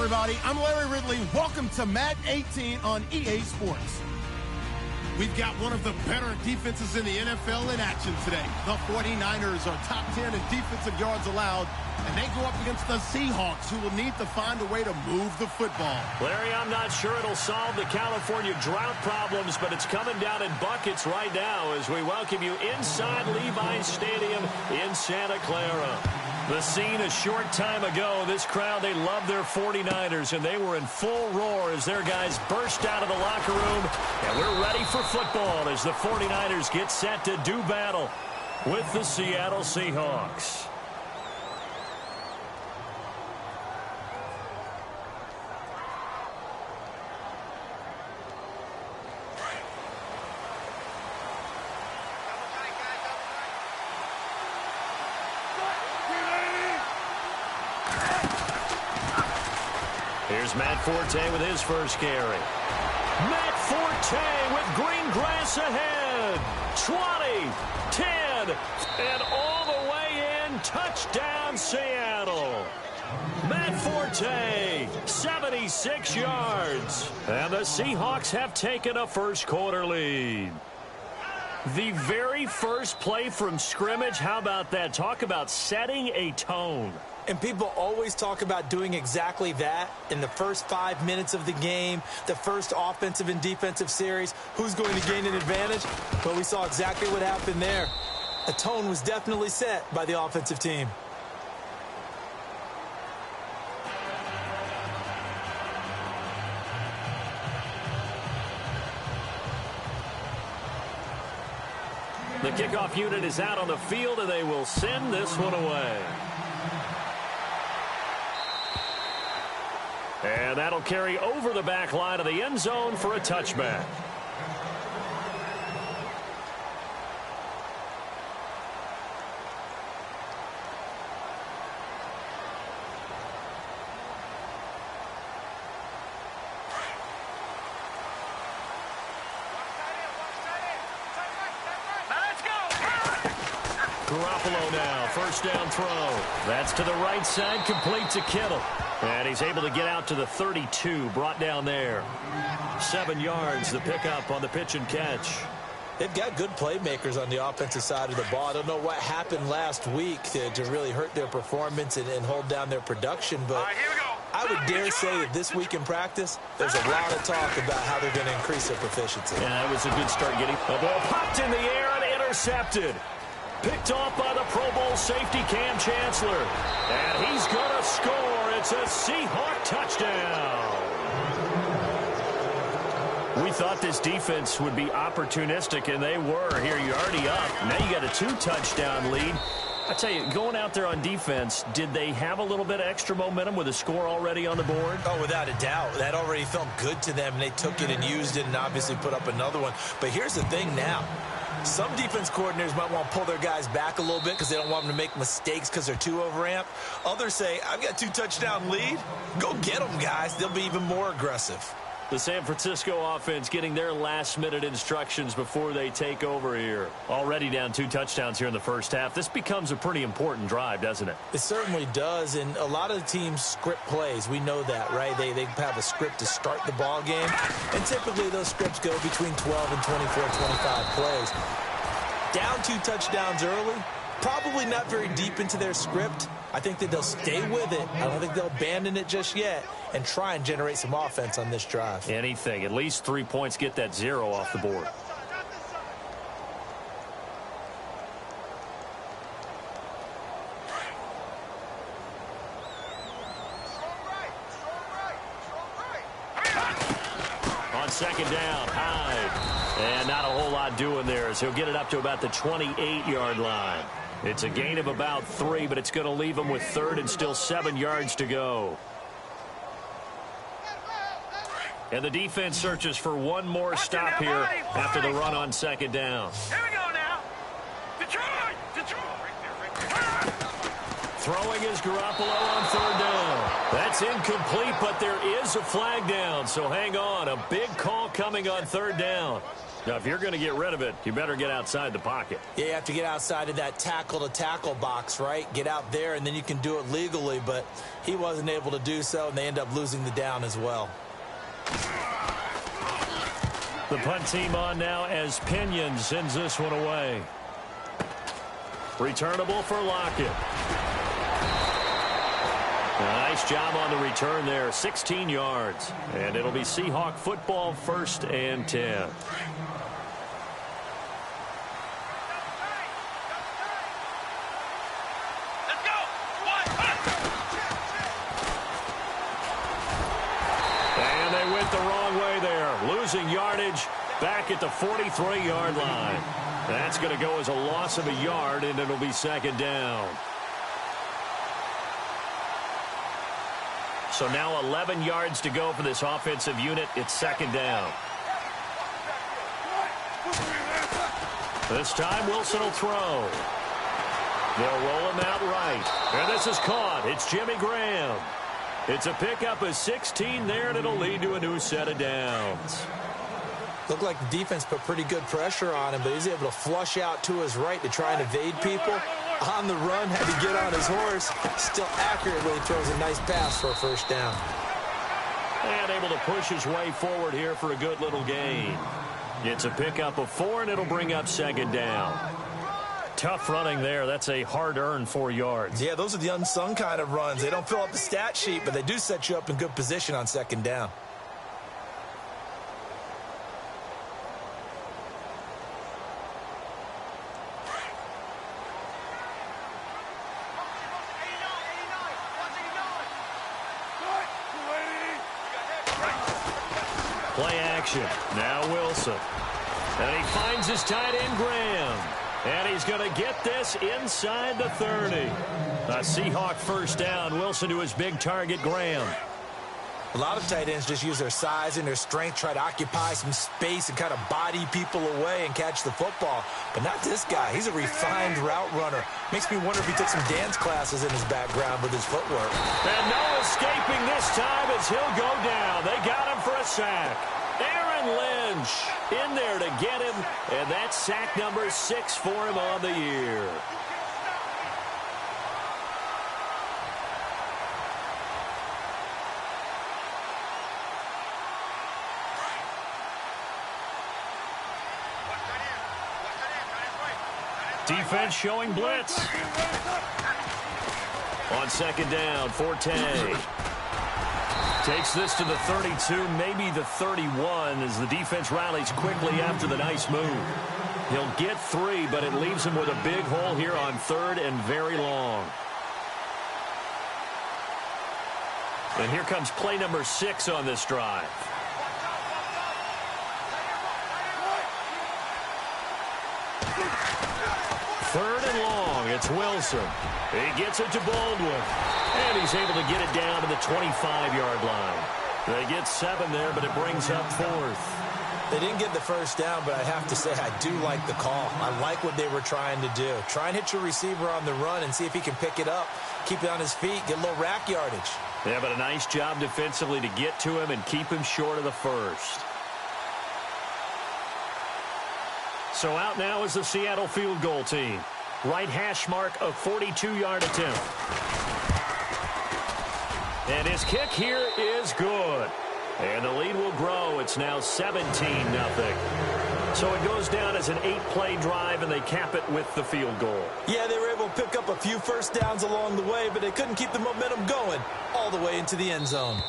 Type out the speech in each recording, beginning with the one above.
everybody. I'm Larry Ridley. Welcome to Madden 18 on EA Sports. We've got one of the better defenses in the NFL in action today. The 49ers are top 10 in defensive yards allowed, and they go up against the Seahawks, who will need to find a way to move the football. Larry, I'm not sure it'll solve the California drought problems, but it's coming down in buckets right now as we welcome you inside Levi's Stadium in Santa Clara. The scene a short time ago, this crowd, they love their 49ers, and they were in full roar as their guys burst out of the locker room. And we're ready for football as the 49ers get set to do battle with the Seattle Seahawks. Here's Matt Forte with his first carry. Matt Forte with green grass ahead. 20, 10, and all the way in. Touchdown, Seattle. Matt Forte, 76 yards. And the Seahawks have taken a first quarter lead. The very first play from scrimmage, how about that? Talk about setting a tone. And people always talk about doing exactly that in the first 5 minutes of the game, the first offensive and defensive series. Who's going to gain an advantage? Well, we saw exactly what happened there. A tone was definitely set by the offensive team. The kickoff unit is out on the field, and they will send this one away. And that'll carry over the back line of the end zone for a touchback. Garoppolo now, first down throw. That's to the right side, complete to Kittle. And he's able to get out to the 32, brought down there. 7 yards, the pickup on the pitch and catch. They've got good playmakers on the offensive side of the ball. I don't know what happened last week to really hurt their performance and hold down their production, but I would dare say that this week in practice, there's a lot of talk about how they're going to increase their proficiency. Yeah, that was a good start getting. The ball popped in the air and intercepted. Picked off by the Pro Bowl safety Cam Chancellor. And he's going to score. It's a Seahawk touchdown. We thought this defense would be opportunistic, and they were. Here, you're already up. Now you got a 2-touchdown lead. I tell you, going out there on defense, did they have a little bit of extra momentum with a score already on the board? Oh, without a doubt. That already felt good to them, and they took it and used it and obviously put up another one. But here's the thing now. Some defense coordinators might want to pull their guys back a little bit because they don't want them to make mistakes because they're too overamped. Others say, I've got a 2-touchdown lead. Go get them, guys. They'll be even more aggressive. The San Francisco offense getting their last-minute instructions before they take over here. Already down 2 touchdowns here in the first half. This becomes a pretty important drive, doesn't it? It certainly does, and a lot of the teams script plays. We know that, right? They have a script to start the ball game, and typically those scripts go between 12 and 24, 25 plays. Down 2 touchdowns early, probably not very deep into their script. I think that they'll stay with it. I don't think they'll abandon it just yet and try and generate some offense on this drive. Anything. At least 3 points, get that 0 off the board. On second down, Hyde. And not a whole lot doing there as he'll get it up to about the 28-yard line. It's a gain of about 3, but it's going to leave him with 3rd and still 7 yards to go. And the defense searches for one more stop here after the run on second down. Here we go now. Detroit! Throwing is Garoppolo on 3rd down. That's incomplete, but there is a flag down, so hang on. A big call coming on 3rd down. Now, if you're going to get rid of it, you better get outside the pocket. Yeah, you have to get outside of that tackle-to-tackle box, right? Get out there, and then you can do it legally, but he wasn't able to do so, and they end up losing the down as well. The punt team on now as Pinion sends this one away. Returnable for Lockett. Nice job on the return there, 16 yards. And it'll be Seahawk football, 1st and 10. Let's go. And they went the wrong way there, losing yardage back at the 43-yard line. That's going to go as a loss of a yard, and it'll be 2nd down. So now 11 yards to go for this offensive unit. It's 2nd down. This time Wilson will throw. They'll roll him out right. And this is caught. It's Jimmy Graham. It's a pickup of 16 there, and it'll lead to a new set of downs. Looked like the defense put pretty good pressure on him, but he's able to flush out to his right to try and evade people. On the run, had to get on his horse. Still accurately throws a nice pass for a 1st down. And able to push his way forward here for a good little gain. It's a pickup of 4, and it'll bring up 2nd down. Tough running there. That's a hard-earned 4 yards. Yeah, those are the unsung kind of runs. They don't fill up the stat sheet, but they do set you up in good position on 2nd down. Play action. Now Wilson. And he finds his tight end, Graham. And he's going to get this inside the 30. A Seahawk 1st down. Wilson to his big target, Graham. A lot of tight ends just use their size and their strength, try to occupy some space and kind of body people away and catch the football. But not this guy. He's a refined route runner. Makes me wonder if he took some dance classes in his background with his footwork. And no escaping this time as he'll go down. They got him for a sack. Aaron Lynch in there to get him. And that's sack number 6 for him on the year. Defense showing blitz. On 2nd down, Forte. Takes this to the 32, maybe the 31, as the defense rallies quickly after the nice move. He'll get 3, but it leaves him with a big hole here on 3rd and very long. And here comes play number 6 on this drive. Third and long, it's Wilson. He gets it to Baldwin. And he's able to get it down to the 25-yard line. They get 7 there, but it brings up 4th. They didn't get the 1st down, but I have to say I do like the call. I like what they were trying to do. Try and hit your receiver on the run and see if he can pick it up, keep it on his feet, get a little rack yardage. Yeah, but a nice job defensively to get to him and keep him short of the 1st. So out now is the Seattle field goal team. Right hash mark of 42-yard attempt. And his kick here is good. And the lead will grow. It's now 17-0. So it goes down as an 8-play drive, and they cap it with the field goal. Yeah, they were able to pick up a few 1st downs along the way, but they couldn't keep the momentum going all the way into the end zone.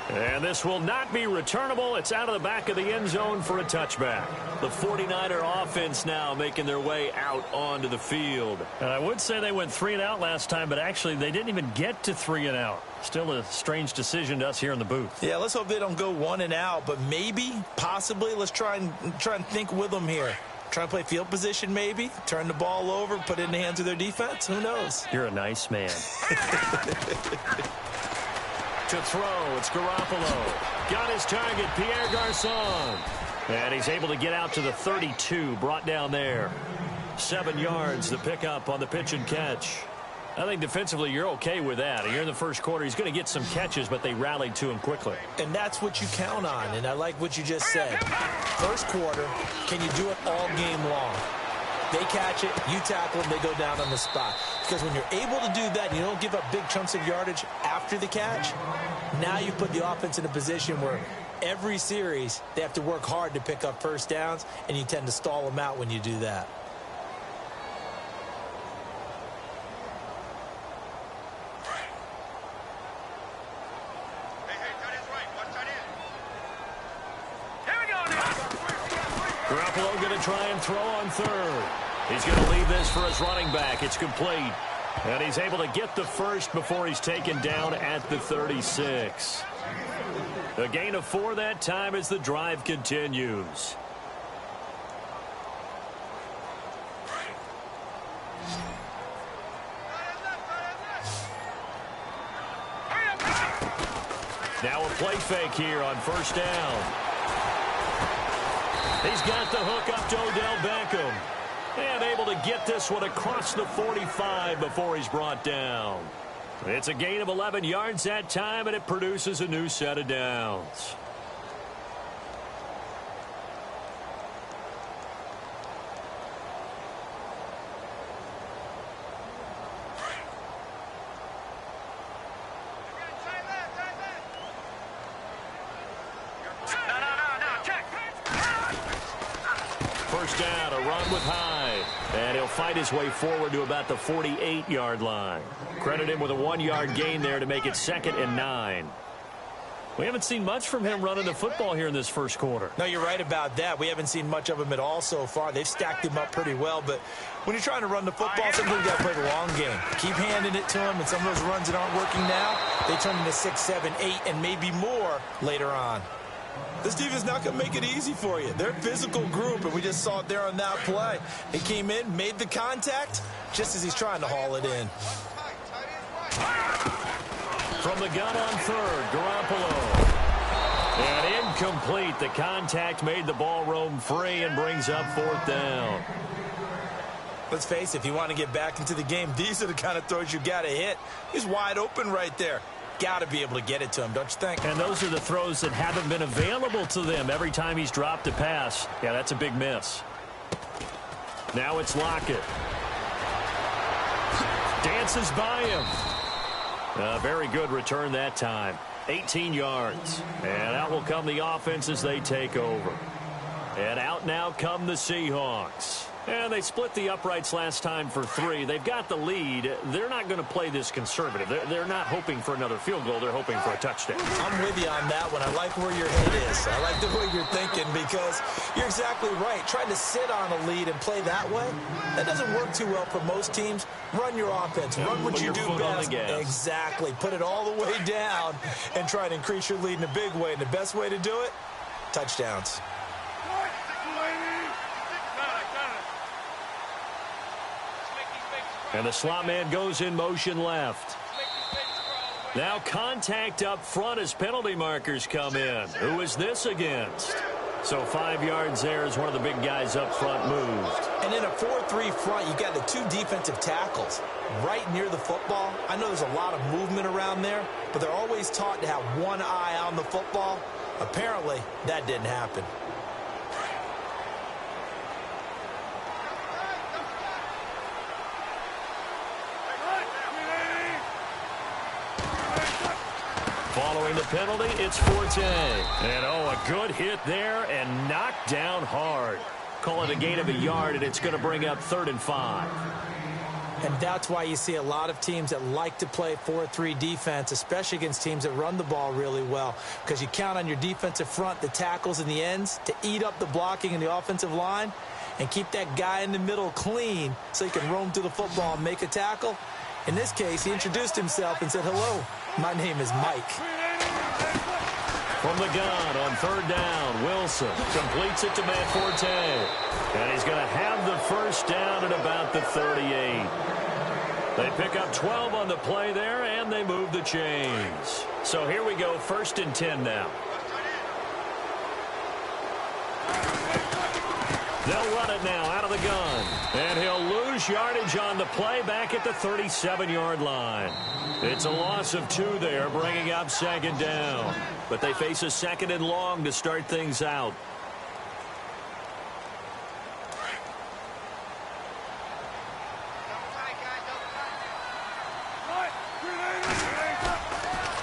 And this will not be returnable. It's out of the back of the end zone for a touchback. The 49er offense now making their way out onto the field. And I would say they went 3 and out last time, but actually they didn't even get to 3 and out. Still a strange decision to us here in the booth. Yeah, let's hope they don't go 1 and out, but maybe, possibly, let's try and think with them here. Try and play field position maybe, turn the ball over, put it in the hands of their defense. Who knows? You're a nice man. To throw, it's Garoppolo. Got his target, Pierre Garçon. And he's able to get out to the 32, brought down there. 7 yards, the pickup on the pitch and catch. I think defensively you're okay with that. Here in the first quarter, he's going to get some catches, but they rallied to him quickly. And that's what you count on, and I like what you just said. First quarter, can you do it all game long? They catch it, you tackle them, they go down on the spot. Because when you're able to do that, and you don't give up big chunks of yardage after the catch, now you put the offense in a position where every series they have to work hard to pick up first downs, and you tend to stall them out when you do that. Garoppolo going to try and throw on third. He's going to leave this for his running back. It's complete. And he's able to get the first before he's taken down at the 36. A gain of 4 that time as the drive continues. Now a play fake here on first down. He's got the hook up to Odell Beckham. And able to get this one across the 45 before he's brought down. It's a gain of 11 yards that time, and it produces a new set of downs. First down, a run with Hyde. And he'll fight his way forward to about the 48-yard line. Credit him with a 1-yard gain there to make it 2nd and 9. We haven't seen much from him running the football here in this first quarter. No, you're right about that. We haven't seen much of him at all so far. They've stacked him up pretty well, but when you're trying to run the football, sometimes you got to play the long game. Keep handing it to him, and some of those runs that aren't working now, they turn into 6, 7, 8, and maybe more later on. This defense not going to make it easy for you. They're a physical group, and we just saw it there on that play. He came in, made the contact, just as he's trying to haul it in. From the gun on third, Garoppolo. And incomplete. The contact made the ball roam free and brings up 4th down. Let's face it, if you want to get back into the game, these are the kind of throws you got to hit. He's wide open right there. Got to be able to get it to him, don't you think? And those are the throws that haven't been available to them every time he's dropped a pass. Yeah, that's a big miss. Now it's Lockett. Dances by him. A very good return that time. 18 yards. And out will come the offense as they take over. And out now come the Seahawks. And they split the uprights last time for 3. They've got the lead. They're not going to play this conservative. They're not hoping for another field goal. They're hoping for a touchdown. I'm with you on that one. I like where your head is. I like the way you're thinking because you're exactly right. Trying to sit on a lead and play that way, that doesn't work too well for most teams. Run your offense. Run what you do best. Exactly. Put it all the way down and try to increase your lead in a big way. And the best way to do it, touchdowns. And the slot man goes in motion left. Now contact up front as penalty markers come in. Who is this against? So 5 yards there as one of the big guys up front moved. And in a 4-3 front, you got the 2 defensive tackles right near the football. I know there's a lot of movement around there, but they're always taught to have one eye on the football. Apparently, that didn't happen. Following the penalty, it's Forte. And, a good hit there and knocked down hard. Call it a gain of a yard, and it's going to bring up 3rd and 5. And that's why you see a lot of teams that like to play 4-3 defense, especially against teams that run the ball really well, because you count on your defensive front, the tackles and the ends, to eat up the blocking in the offensive line and keep that guy in the middle clean so he can roam through the football and make a tackle. In this case, he introduced himself and said, "Hello, my name is Mike." From the gun on 3rd down, Wilson completes it to Matt Forte. And he's going to have the first down at about the 38. They pick up 12 on the play there, and they move the chains. So here we go, 1st and 10 now. They'll run it now out of the gun. And he'll lose yardage on the play back at the 37-yard line. It's a loss of 2 there, bringing up 2nd down. But they face a 2nd and long to start things out.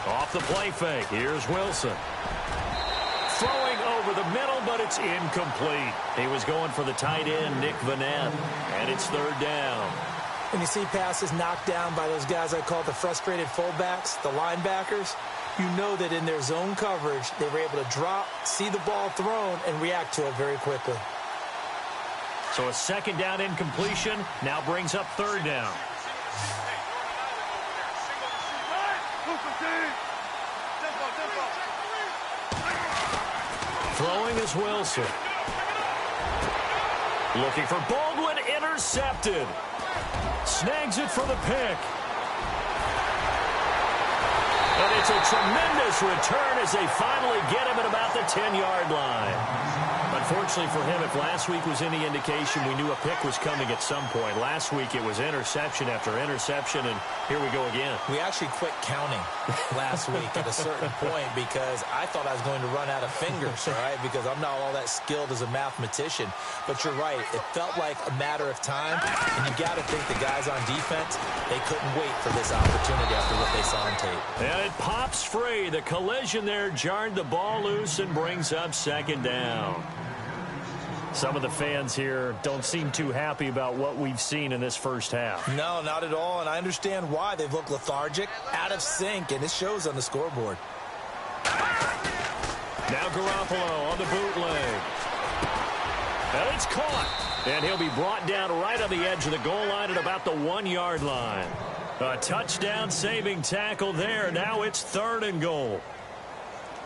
Off the play fake. Here's Wilson. Throwing over the middle, but it's incomplete. He was going for the tight end, Nick Vanette, and it's 3rd down. When you see passes knocked down by those guys I call the frustrated fullbacks, the linebackers, you know that in their zone coverage, they were able to drop, see the ball thrown, and react to it very quickly. So a 2nd down incompletion now brings up 3rd down. Throwing is Wilson. Looking for Baldwin, intercepted. Snags it for the pick. And it's a tremendous return as they finally get him at about the 10-yard line. Unfortunately for him, if last week was any indication, we knew a pick was coming at some point. Last week it was interception after interception, and here we go again. We actually quit counting last week at a certain point because I thought I was going to run out of fingers, all right, because I'm not all that skilled as a mathematician. But you're right. It felt like a matter of time, and you got to think the guys on defense, they couldn't wait for this opportunity after what they saw on tape. And it pops free. The collision there jarred the ball loose and brings up 2nd down. Some of the fans here don't seem too happy about what we've seen in this first half. No, not at all, and I understand why. They've looked lethargic, out of sync, and it shows on the scoreboard. Now Garoppolo on the bootleg. And it's caught. And he'll be brought down right on the edge of the goal line at about the 1-yard line. A touchdown-saving tackle there. Now it's 3rd and goal.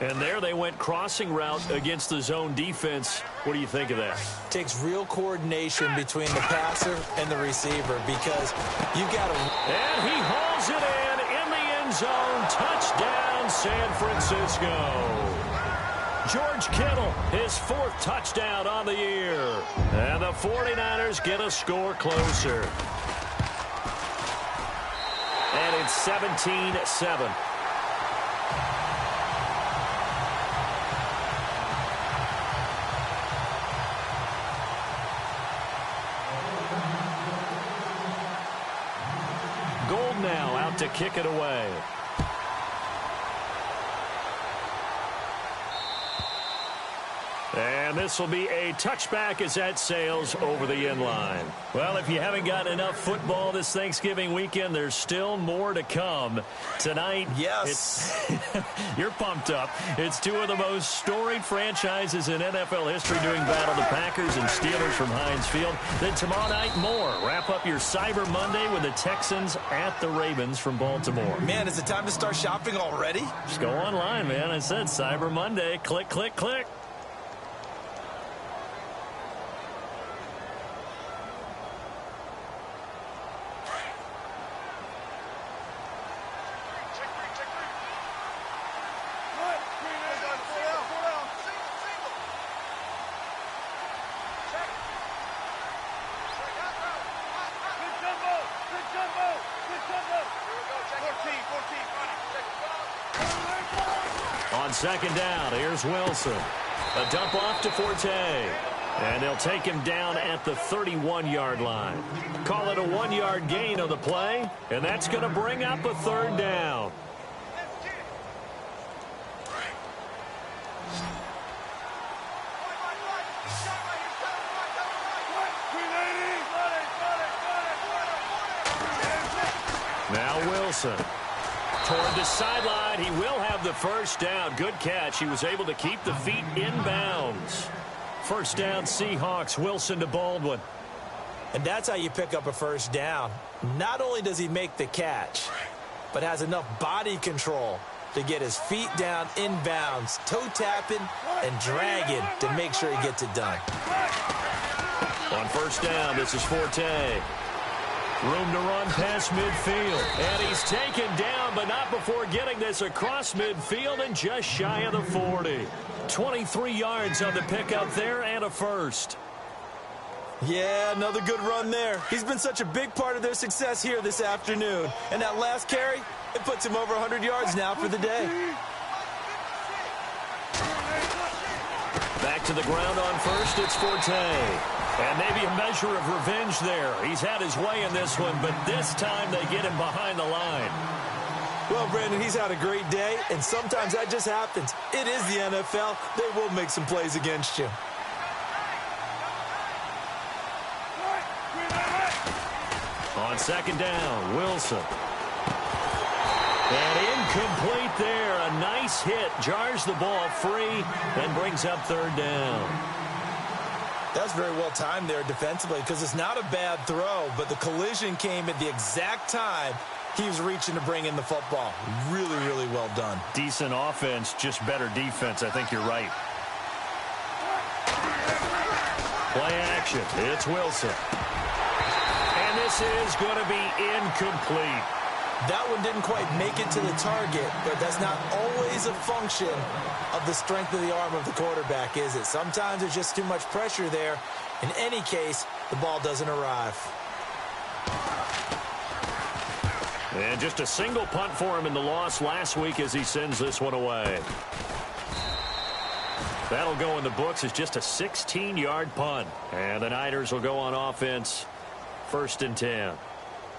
And there they went crossing route against the zone defense. What do you think of that? Takes real coordination between the passer and the receiver because you got to... And he hauls it in the end zone. Touchdown, San Francisco. George Kittle, his 4th touchdown on the year. And the 49ers get a score closer. And it's 17-7. Gold now out to kick it away. And this will be a touchback as that sails over the end line. Well, if you haven't got enough football this Thanksgiving weekend, there's still more to come. Tonight, yes, you're pumped up. It's 2 of the most storied franchises in NFL history doing battle, the Packers and Steelers from Heinz Field. Then tomorrow night, more. Wrap up your Cyber Monday with the Texans at the Ravens from Baltimore. Man, is it time to start shopping already? Just go online, man. I said Cyber Monday. Click, click, click. On 2nd down, here's Wilson. A dump off to Forte. And they'll take him down at the 31-yard line. Call it a 1-yard gain on the play, and that's going to bring up a 3rd down. Now Wilson. Toward the sideline, he will have the 1st down. Good catch. He was able to keep the feet in bounds. 1st down, Seahawks. Wilson to Baldwin. And that's how you pick up a 1st down. Not only does he make the catch, but has enough body control to get his feet down in bounds, toe tapping and dragging to make sure he gets it done. On 1st down, this is Forte. Room to run past midfield. And he's taken down, but not before getting this across midfield and just shy of the 40. 23 yards on the pickup there and a 1st. Yeah, another good run there. He's been such a big part of their success here this afternoon. And that last carry, it puts him over 100 yards now for the day. Back to the ground on first, it's Forte. And maybe a measure of revenge there. He's had his way in this one, but this time they get him behind the line. Well, Brandon, he's had a great day, and sometimes that just happens. It is the NFL. They will make some plays against you. On second down, Wilson. And incomplete there. A nice hit. Jars the ball free and brings up third down. That's very well timed there defensively because it's not a bad throw, but the collision came at the exact time he was reaching to bring in the football. Really, really well done. Decent offense, just better defense. I think you're right. Play action. It's Wilson. And this is going to be incomplete. That one didn't quite make it to the target, but that's not always a function of the strength of the arm of the quarterback, is it? Sometimes there's just too much pressure there. In any case, the ball doesn't arrive. And just a single punt for him in the loss last week as he sends this one away. That'll go in the books as just a 16-yard punt. And the Niners will go on offense, 1st and 10.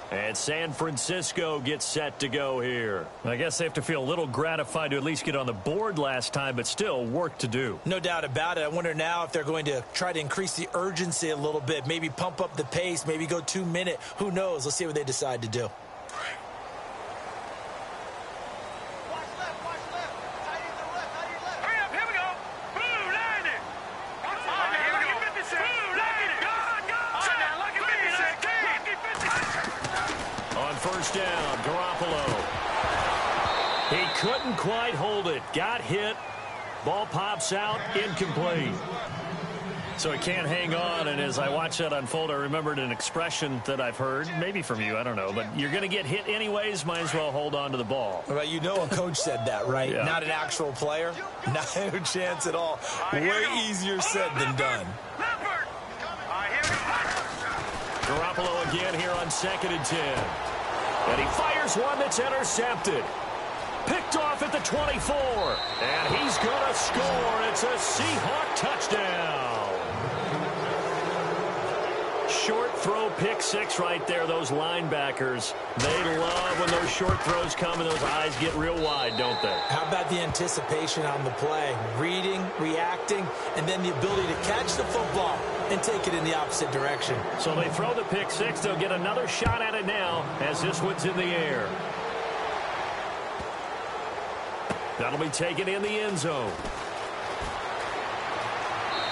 And San Francisco gets set to go here. I guess they have to feel a little gratified to at least get on the board last time, but still work to do. No doubt about it. I wonder now if they're going to try to increase the urgency a little bit, maybe pump up the pace, maybe go 2-minute. Who knows? Let's see what they decide to do. Down, Garoppolo. He couldn't quite hold it. Got hit. Ball pops out. Incomplete. So he can't hang on, and as I watch that unfold, I remembered an expression that I've heard, maybe from you, I don't know, but you're going to get hit anyways, might as well hold on to the ball. Well, you know a coach said that, right? Yeah. Not an actual player. Not a chance at all. Way easier said than done. Garoppolo again here on 2nd and 10. And he fires one that's intercepted. Picked off at the 24. And he's going to score. It's a Seahawk touchdown. Short throw pick six right there, those linebackers. They love when those short throws come and those eyes get real wide, don't they? How about the anticipation on the play? Reading, reacting, and then the ability to catch the football and take it in the opposite direction. So they throw the pick six. They'll get another shot at it now as this one's in the air. That'll be taken in the end zone.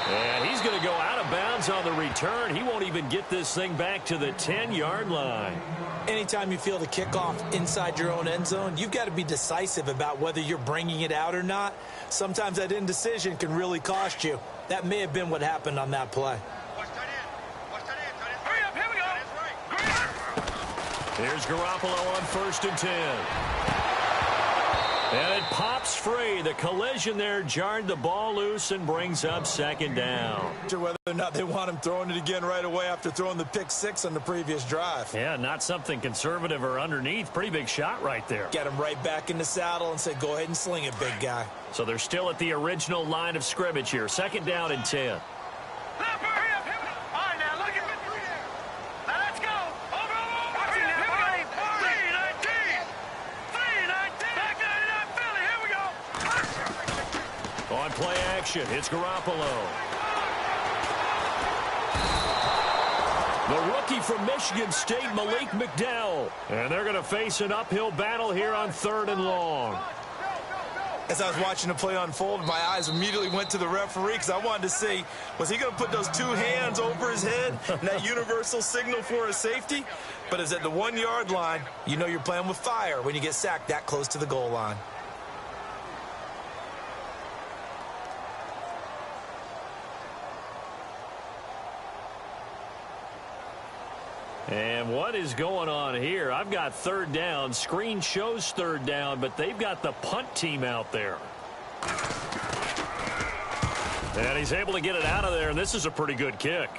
And he's going to go out of bounds on the return. He won't even get this thing back to the 10-yard line. Anytime you feel the kickoff inside your own end zone, you've got to be decisive about whether you're bringing it out or not. Sometimes that indecision can really cost you. That may have been what happened on that play. Here's Garoppolo on 1st and 10. And it pops free. The collision there jarred the ball loose and brings up 2nd down. Whether or not they want him throwing it again right away after throwing the pick six on the previous drive. Yeah, not something conservative or underneath. Pretty big shot right there. Get him right back in the saddle and say, go ahead and sling it, big guy. So they're still at the original line of scrimmage here. 2nd down and 10. On play action, it's Garoppolo. The rookie from Michigan State, Malik McDowell. And they're going to face an uphill battle here on 3rd and long. As I was watching the play unfold, my eyes immediately went to the referee because I wanted to see, was he going to put those two hands over his head and that universal signal for a safety? But it's at the 1-yard line. You know you're playing with fire when you get sacked that close to the goal line. And what is going on here? I've got 3rd down. Screen shows 3rd down, but they've got the punt team out there. And he's able to get it out of there, and this is a pretty good kick.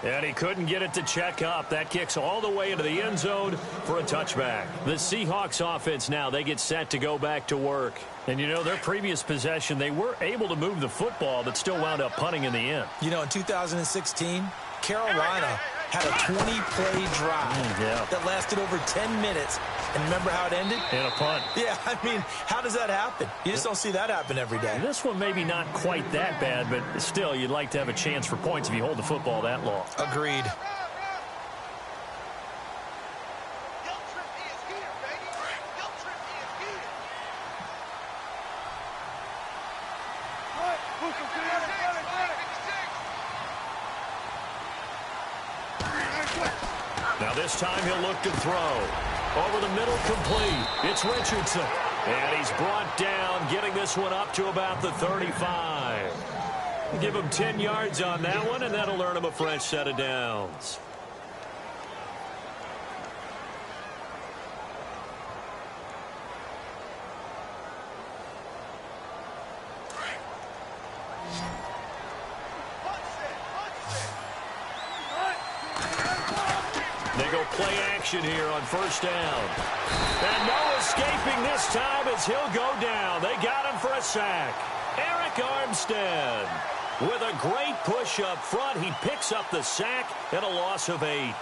And he couldn't get it to check up. That kicks all the way into the end zone for a touchback. The Seahawks offense now, they get set to go back to work. And, you know, their previous possession, they were able to move the football, but still wound up punting in the end. You know, in 2016, Carolina had a 20-play drive that lasted over 10 minutes. And remember how it ended? In a punt. Yeah, I mean, how does that happen? You just don't see that happen every day. This one maybe not quite that bad, but still, you'd like to have a chance for points if you hold the football that long. Agreed. Now this time he'll look to throw. Over the middle, complete. It's Richardson. And he's brought down, getting this one up to about the 35. Give him 10 yards on that one, and that'll earn him a fresh set of downs. They go play action here on first down. And no escaping this time as he'll go down. They got him for a sack. Eric Armstead with a great push up front. He picks up the sack and a loss of 8.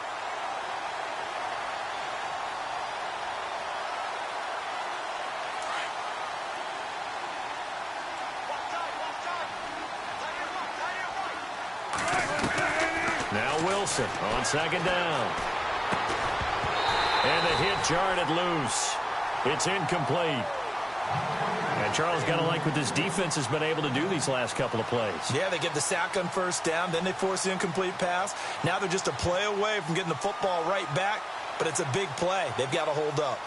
Now Wilson on second down. And the hit jarred it loose. It's incomplete. And Charles, got to like what this defense has been able to do these last couple of plays. Yeah, they get the sack on first down, then they force the incomplete pass. Now they're just a play away from getting the football right back, but it's a big play. They've got to hold up.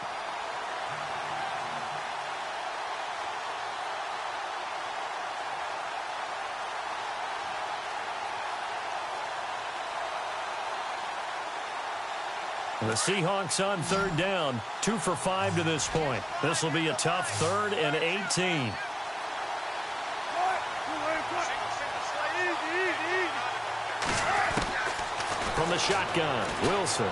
The Seahawks on third down, 2 for 5 to this point. This will be a tough 3rd and 18. From the shotgun, Wilson.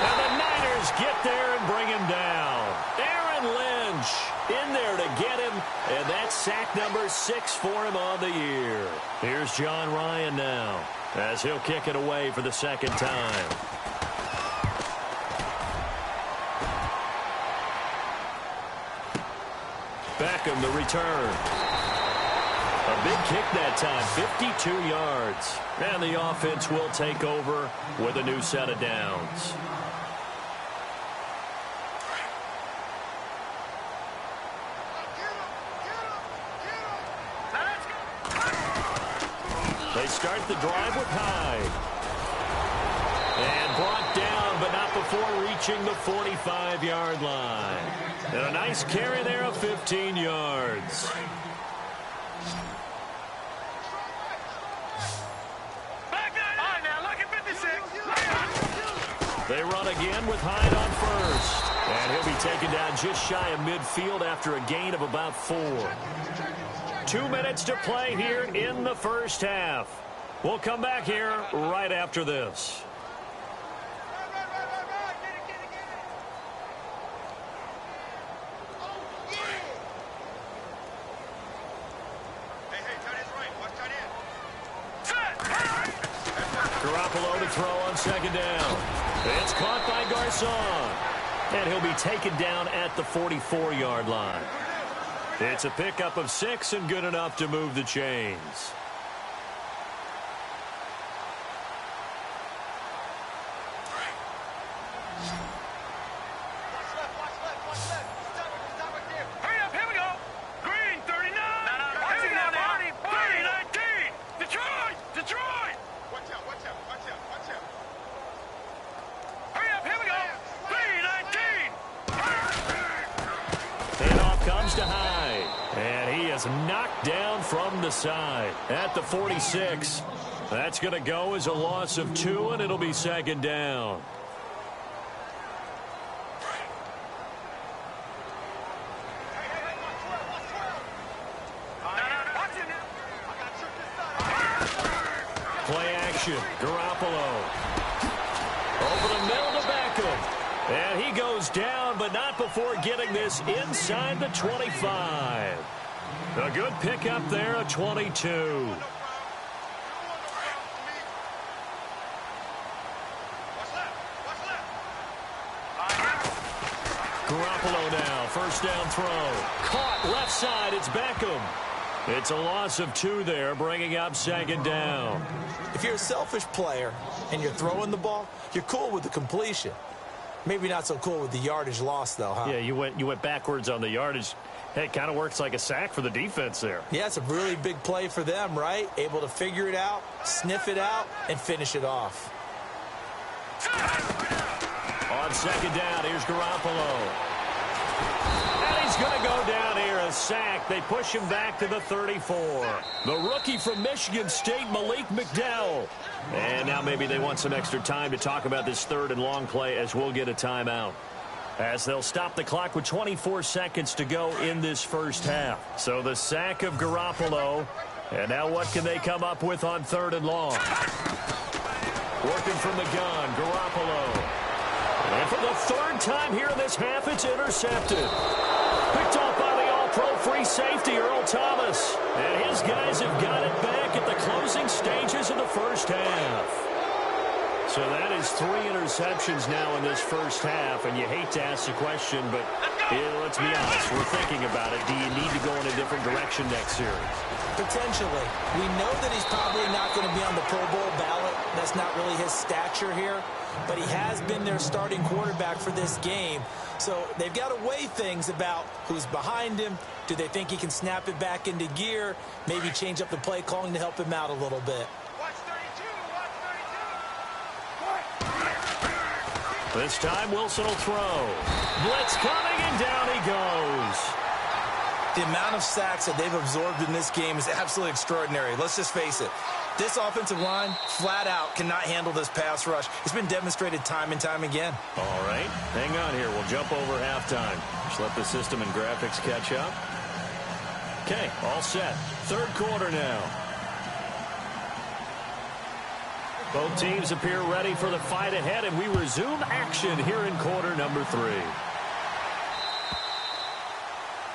And the Niners get there and bring him down. Aaron Lynch in there to get him, and that's sack number 6 for him on the year. Here's John Ryan now, as he'll kick it away for the second time. Beckham the return. A big kick that time, 52 yards. And the offense will take over with a new set of downs. They start the drive with Hyde. And brought down, but not before reaching the 45-yard line. And a nice carry there of 15 yards. They run again with Hyde on first. And he'll be taken down just shy of midfield after a gain of about 4. 2 minutes to play here in the first half. We'll come back here right after this. Garoppolo to throw on second down. It's caught by Garcon. And he'll be taken down at the 44-yard line. It's a pickup of 6 and good enough to move the chains. Hurry up, here we go. Green, 39. Here we go, Marty. Green, 19. Detroit. Watch out. Hurry up, here we go. Green, 19. And off comes to Hyde. And he is knocked down from the side at the 46. That's going to go as a loss of 2, and it'll be second down. motion. Garoppolo. Over the middle to Beckham. And he goes down, but not before getting this inside the 25. A good pickup there, a 22. Garoppolo now, first down throw. Caught left side, it's Beckham. It's a loss of 2 there, bringing up second down. If you're a selfish player and you're throwing the ball, you're cool with the completion. Maybe not so cool with the yardage loss, though, huh? Yeah, you went backwards on the yardage. Hey, it kind of works like a sack for the defense there. Yeah, it's a really big play for them, right? Able to figure it out, sniff it out, and finish it off. On second down, here's Garoppolo. And he's going to go down here, a sack. They push him back to the 34. The rookie from Michigan State, Malik McDowell. And now maybe they want some extra time to talk about this third and long play as we'll get a timeout. As they'll stop the clock with 24 seconds to go in this first half. So the sack of Garoppolo. And now what can they come up with on third and long? Working from the gun, Garoppolo. And for the third time here in this half, it's intercepted. Picked off by the all-pro free safety, Earl Thomas. And his guys have got it back at the closing stages of the first half. So that is 3 interceptions now in this first half. And you hate to ask the question, but let's be honest, we're thinking about it. Do you need to go in a different direction next series? Potentially. We know that he's probably not going to be on the Pro Bowl ballot. That's not really his stature here. But he has been their starting quarterback for this game. So they've got to weigh things about who's behind him. Do they think he can snap it back into gear? Maybe change up the play calling to help him out a little bit. This time Wilson will throw. Blitz coming, and down he goes. The amount of sacks that they've absorbed in this game is absolutely extraordinary. Let's just face it. This offensive line, flat out, cannot handle this pass rush. It's been demonstrated time and time again. All right, hang on here. We'll jump over halftime. Just let the system and graphics catch up. Okay, all set. Third quarter now. Both teams appear ready for the fight ahead, and we resume action here in quarter number 3.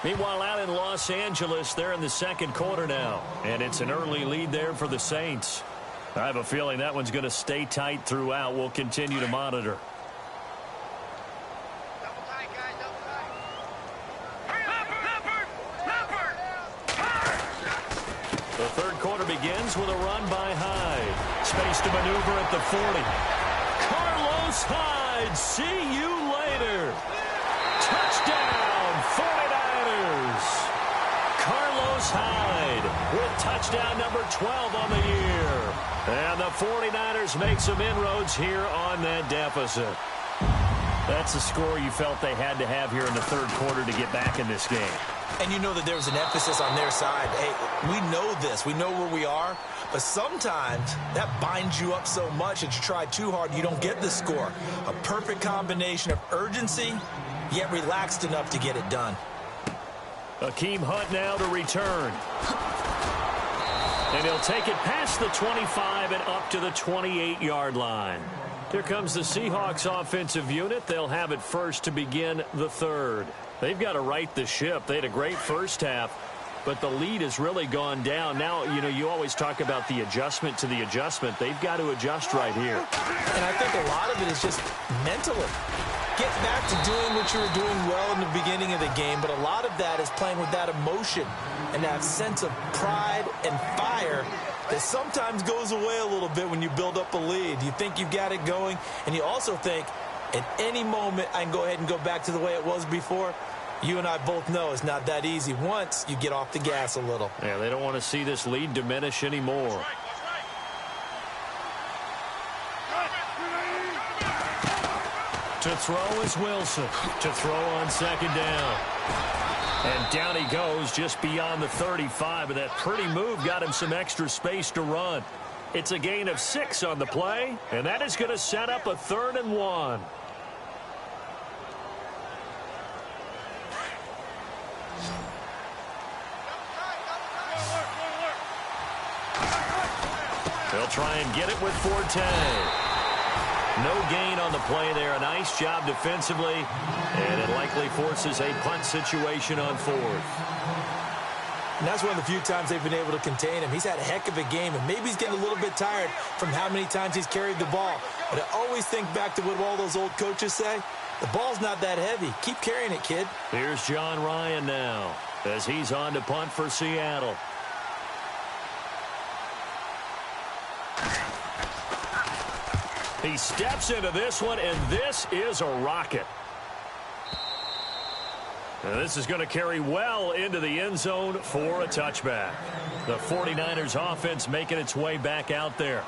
Meanwhile, out in Los Angeles, they're in the second quarter now. And it's an early lead there for the Saints. I have a feeling that one's going to stay tight throughout. We'll continue to monitor. Double tight, guys, double tight. The third quarter begins with a run by Hyde. Space to maneuver at the 40. Carlos Hyde, see you later. Touchdown, 49ers. Carlos Hyde with touchdown number 12 on the year. And the 49ers make some inroads here on that deficit. That's the score you felt they had to have here in the third quarter to get back in this game. And you know that there was an emphasis on their side. Hey, we know this. We know where we are. But sometimes that binds you up so much that you try too hard, you don't get the score. A perfect combination of urgency, yet relaxed enough to get it done. Akeem Hunt now to return. And he'll take it past the 25 and up to the 28-yard line. Here comes the Seahawks offensive unit. They'll have it first to begin the third. They've got to right the ship. They had a great first half, but the lead has really gone down. Now, you know, you always talk about the adjustment to the adjustment. They've got to adjust right here. And I think a lot of it is just mentally. Get back to doing what you were doing well in the beginning of the game, but a lot of that is playing with that emotion and that sense of pride and fire that sometimes goes away a little bit when you build up a lead. You think you've got it going, and you also think at any moment I can go ahead and go back to the way it was before. You and I both know it's not that easy once you get off the gas a little. Yeah, they don't want to see this lead diminish anymore. To throw is Wilson. To throw on second down. And down he goes just beyond the 35. But that pretty move got him some extra space to run. It's a gain of 6 on the play. And that is going to set up a 3rd and 1. They'll try and get it with Forte. No gain on the play there. A nice job defensively, and it likely forces a punt situation on fourth. And that's one of the few times they've been able to contain him. He's had a heck of a game, and maybe he's getting a little bit tired from how many times he's carried the ball. But I always think back to what all those old coaches say. The ball's not that heavy. Keep carrying it, kid. Here's John Ryan now as he's on to punt for Seattle. He steps into this one, and this is a rocket. And this is going to carry well into the end zone for a touchback. The 49ers offense making its way back out there.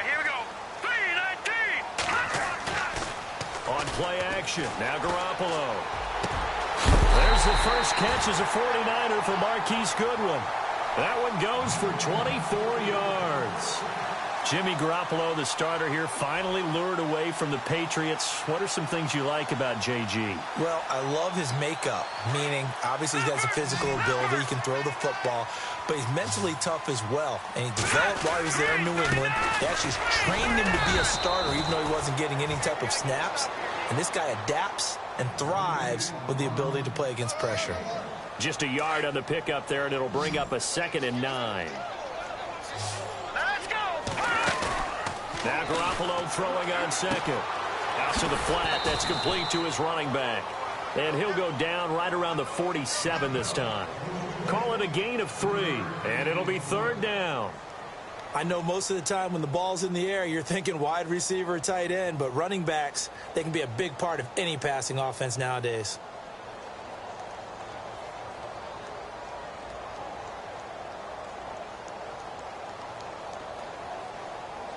Here we go. 3-19. On play action, now Garoppolo. There's the first catch as a 49er for Marquise Goodwin. That one goes for 24 yards. Jimmy Garoppolo, the starter here, finally lured away from the Patriots. What are some things you like about JG? Well, I love his makeup, meaning obviously he's got some physical ability. He can throw the football, but he's mentally tough as well. And he developed while he was there in New England. They actually trained him to be a starter even though he wasn't getting any type of snaps. And this guy adapts and thrives with the ability to play against pressure. Just a yard on the pickup there, and it'll bring up a 2nd and 9. Let's go. Now Garoppolo throwing on second. Out to the flat. That's complete to his running back. And he'll go down right around the 47 this time. Call it a gain of 3, and it'll be 3rd down. I know most of the time when the ball's in the air, you're thinking wide receiver, tight end, but running backs, they can be a big part of any passing offense nowadays.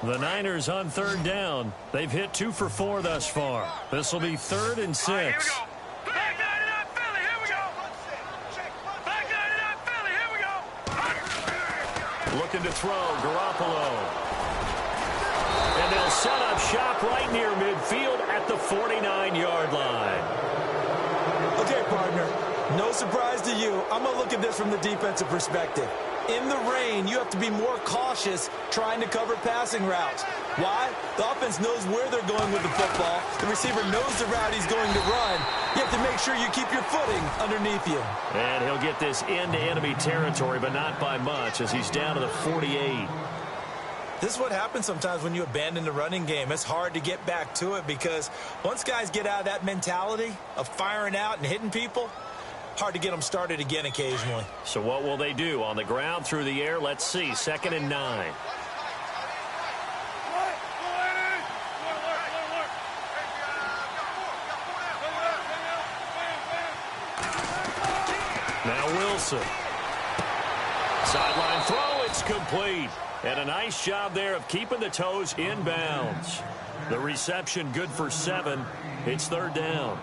The Niners on 3rd down. They've hit 2 for 4 thus far. This will be 3rd and 6. Here we go. Back 99 Philly. Here we go. Back 99 Philly. Here we go. Looking to throw, Garoppolo. And they'll set up shop right near midfield at the 49-yard line. Okay, partner, no surprise to you. I'm going to look at this from the defensive perspective. In the rain, you have to be more cautious trying to cover passing routes. Why? The offense knows where they're going with the football. The receiver knows the route he's going to run. You have to make sure you keep your footing underneath you. And he'll get this into enemy territory, but not by much as he's down to the 48. This is what happens sometimes when you abandon the running game. It's hard to get back to it because once guys get out of that mentality of firing out and hitting people, hard to get them started again occasionally. So what will they do? On the ground, through the air? Let's see. 2nd and 9. Now Wilson. Sideline throw. It's complete. And a nice job there of keeping the toes in bounds. The reception good for 7. It's 3rd down.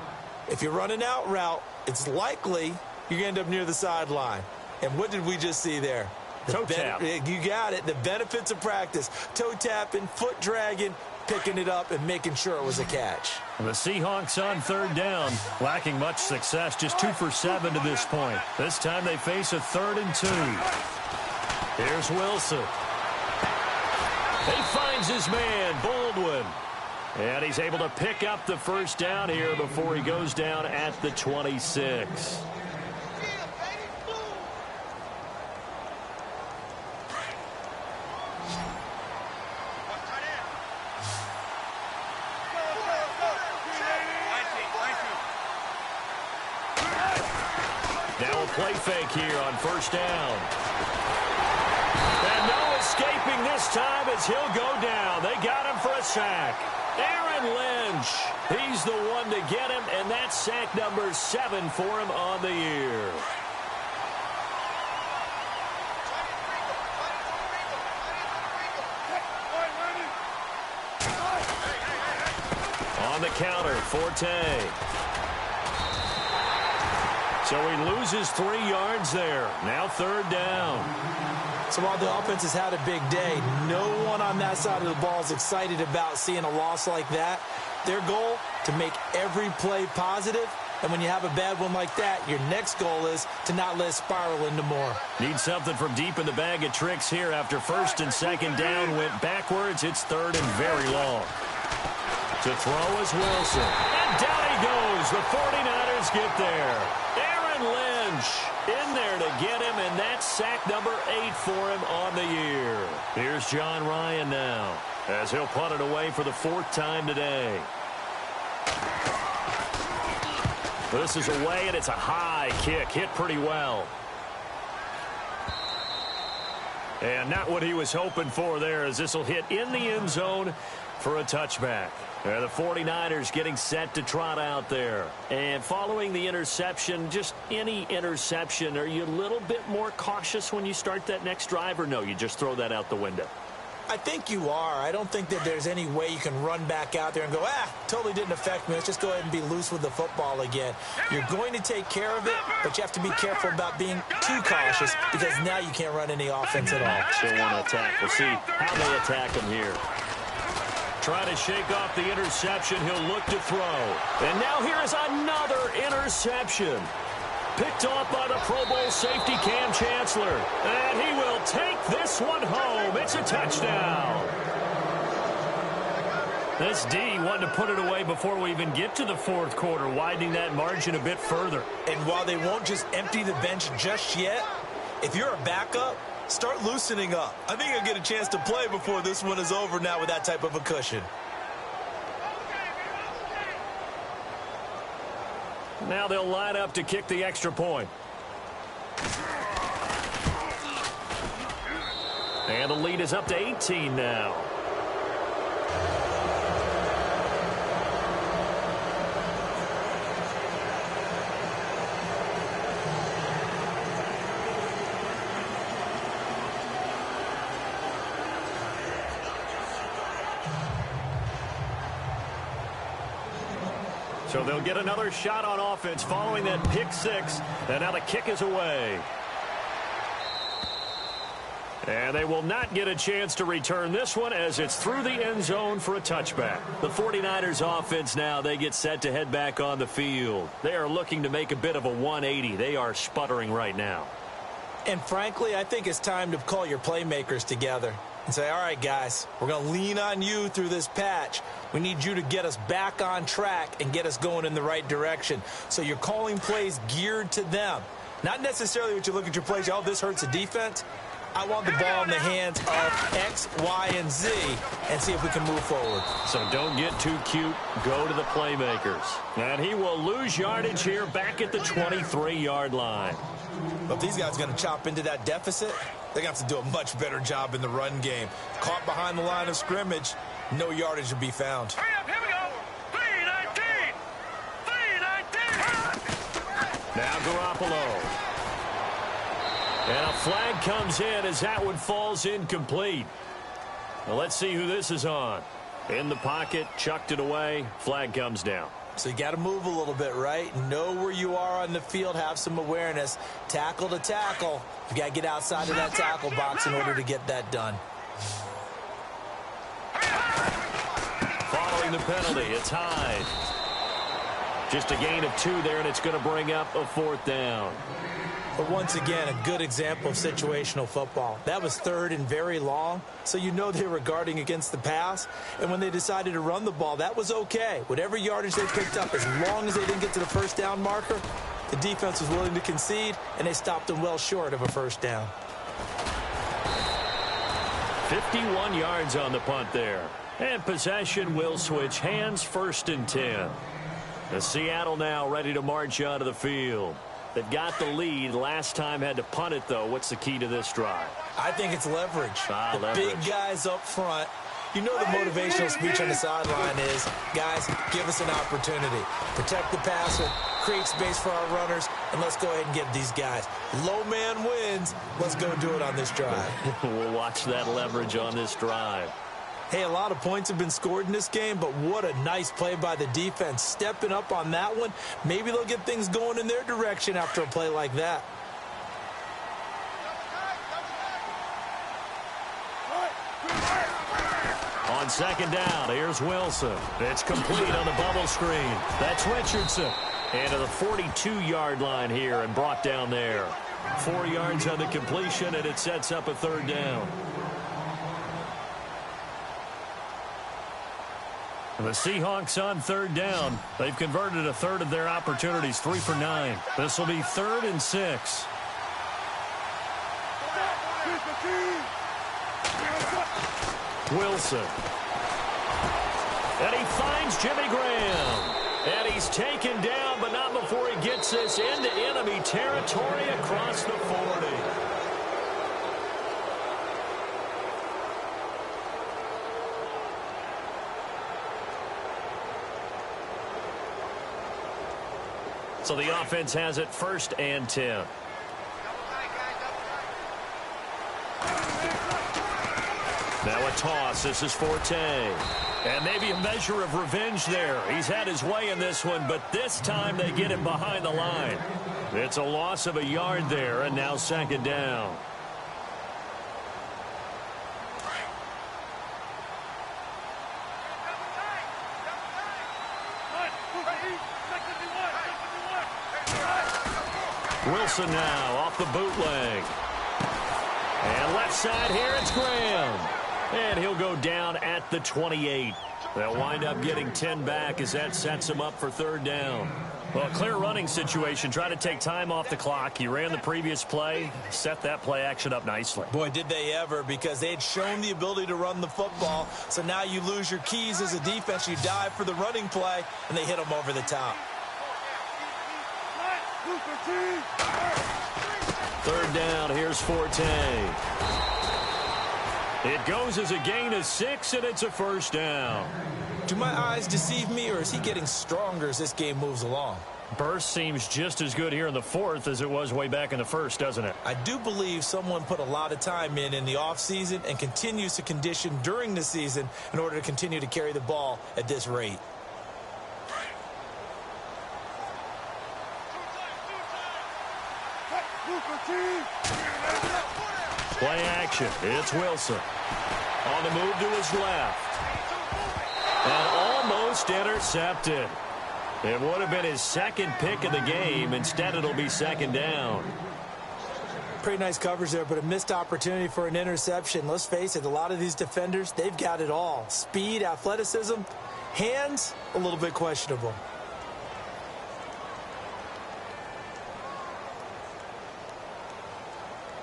If you're running out route, it's likely you're going to end up near the sideline. And what did we just see there? Toe tap. You got it. The benefits of practice. Toe tapping, foot dragging, picking it up, and making sure it was a catch. The Seahawks on 3rd down, lacking much success, just 2 for 7 to this point. This time they face a 3rd and 2. Here's Wilson. He finds his man, Baldwin. And he's able to pick up the first down here before he goes down at the 26. Now a play fake here on 1st down. And no escaping this time as he'll go down. They got him for a sack. Aaron Lynch, he's the one to get him, and that's sack number 7 for him on the year. On the counter, Forte. So he loses 3 yards there. Now 3rd down. So while the offense has had a big day, no one on that side of the ball is excited about seeing a loss like that. Their goal, to make every play positive. And when you have a bad one like that, your next goal is to not let it spiral into more. Need something from deep in the bag of tricks here. After first and second down went backwards, it's third and very long. To throw is Wilson. And down he goes. The 49ers get there. Aaron Lynch in there to get him, and that's sack number 8 for him on the year. Here's John Ryan now, as he'll punt it away for the 4th time today. This is away, and it's a high kick. Hit pretty well. And not what he was hoping for there, as this will hit in the end zone for a touchback. The 49ers getting set to trot out there. And following the interception, just any interception, are you a little bit more cautious when you start that next drive, or no, you just throw that out the window? I think you are. I don't think that there's any way you can run back out there and go, totally didn't affect me. Let's just go ahead and be loose with the football again. You're going to take care of it, but you have to be careful about being too cautious, because now you can't run any offense at all. Still want to attack. We'll see how they attack him here. Try to shake off the interception. He'll look to throw. And now here is another interception. Picked off by the Pro Bowl safety Cam Chancellor. And he will take this one home. It's a touchdown. This D wanted to put it away before we even get to the 4th quarter, widening that margin a bit further. And while they won't just empty the bench just yet, if you're a backup, start loosening up. I think you'll get a chance to play before this one is over now with that type of a cushion. Now they'll line up to kick the extra point. And the lead is up to 18 now. So they'll get another shot on offense following that pick 6. And now the kick is away. And they will not get a chance to return this one, as it's through the end zone for a touchback. The 49ers offense now, they get set to head back on the field. They are looking to make a bit of a 180. They are sputtering right now. And frankly, I think it's time to call your playmakers together and say, all right, guys, we're going to lean on you through this patch. We need you to get us back on track and get us going in the right direction. So you're calling plays geared to them. Not necessarily what you look at your plays, this hurts the defense. I want the ball in the hands of X, Y, and Z and see if we can move forward. So don't get too cute. Go to the playmakers. And he will lose yardage here back at the 23-yard line. But if these guys are going to chop into that deficit, they're going to have to do a much better job in the run game. Caught behind the line of scrimmage, no yardage to be found. Hurry up, here we go. 319. 319. Now Garoppolo. And a flag comes in as that one falls incomplete. Well, let's see who this is on. In the pocket, chucked it away, flag comes down. So you got to move a little bit, right? Know where you are on the field, have some awareness. Tackle to tackle. You got to get outside of that tackle box in order to get that done. Following the penalty, it's Hyde. Just a gain of 2 there, and it's going to bring up a 4th down. But once again, a good example of situational football. That was 3rd and very long, so you know they were guarding against the pass. And when they decided to run the ball, that was okay. Whatever yardage they picked up, as long as they didn't get to the first down marker, the defense was willing to concede, and they stopped them well short of a first down. 51 yards on the punt there. And possession will switch hands, 1st and 10. The Seattle now ready to march out of the field. They've got the lead. Last time had to punt it, though. What's the key to this drive? I think it's leverage. Leverage. Big guys up front. You know the motivational speech on the sideline is, guys, give us an opportunity. Protect the passer, create space for our runners, and let's go ahead and get these guys. Low man wins. Let's go do it on this drive. We'll watch that leverage on this drive. Hey, a lot of points have been scored in this game, but what a nice play by the defense. Stepping up on that one, maybe they'll get things going in their direction after a play like that. second down, here's Wilson. It's complete on the bubble screen. That's Richardson. And to the 42-yard line here and brought down there. 4 yards on the completion, and it sets up a third down. And the Seahawks on third down. They've converted a third of their opportunities, 3 for 9. This will be 3rd and 6. Wilson. And he finds Jimmy Graham. And he's taken down, but not before he gets this into enemy territory across the 40. So the offense has it 1st and 10. Now a toss. This is Forte. And maybe a measure of revenge there. He's had his way in this one, but this time they get him behind the line. It's a loss of a yard there, and now 2nd down. Wilson now off the bootleg. And left side here, it's Graham. And he'll go down at the 28. They'll wind up getting 10 back as that sets him up for 3rd down. Well, a clear running situation. Try to take time off the clock. He ran the previous play, set that play action up nicely. Boy, did they ever, because they had shown the ability to run the football. So now you lose your keys as a defense. You dive for the running play, and they hit him over the top. 3rd down, here's Forte. It goes as a gain of 6, and it's a 1st down. Do my eyes deceive me, or is he getting stronger as this game moves along? Burst seems just as good here in the 4th as it was way back in the 1st, doesn't it? I do believe someone put a lot of time in the offseason and continues to condition during the season in order to continue to carry the ball at this rate. Play action. It's Wilson. On the move to his left. And almost intercepted. It would have been his 2nd pick of the game. Instead, it'll be 2nd down. Pretty nice coverage there, but a missed opportunity for an interception. Let's face it, a lot of these defenders, they've got it all. Speed, athleticism, hands, a little bit questionable.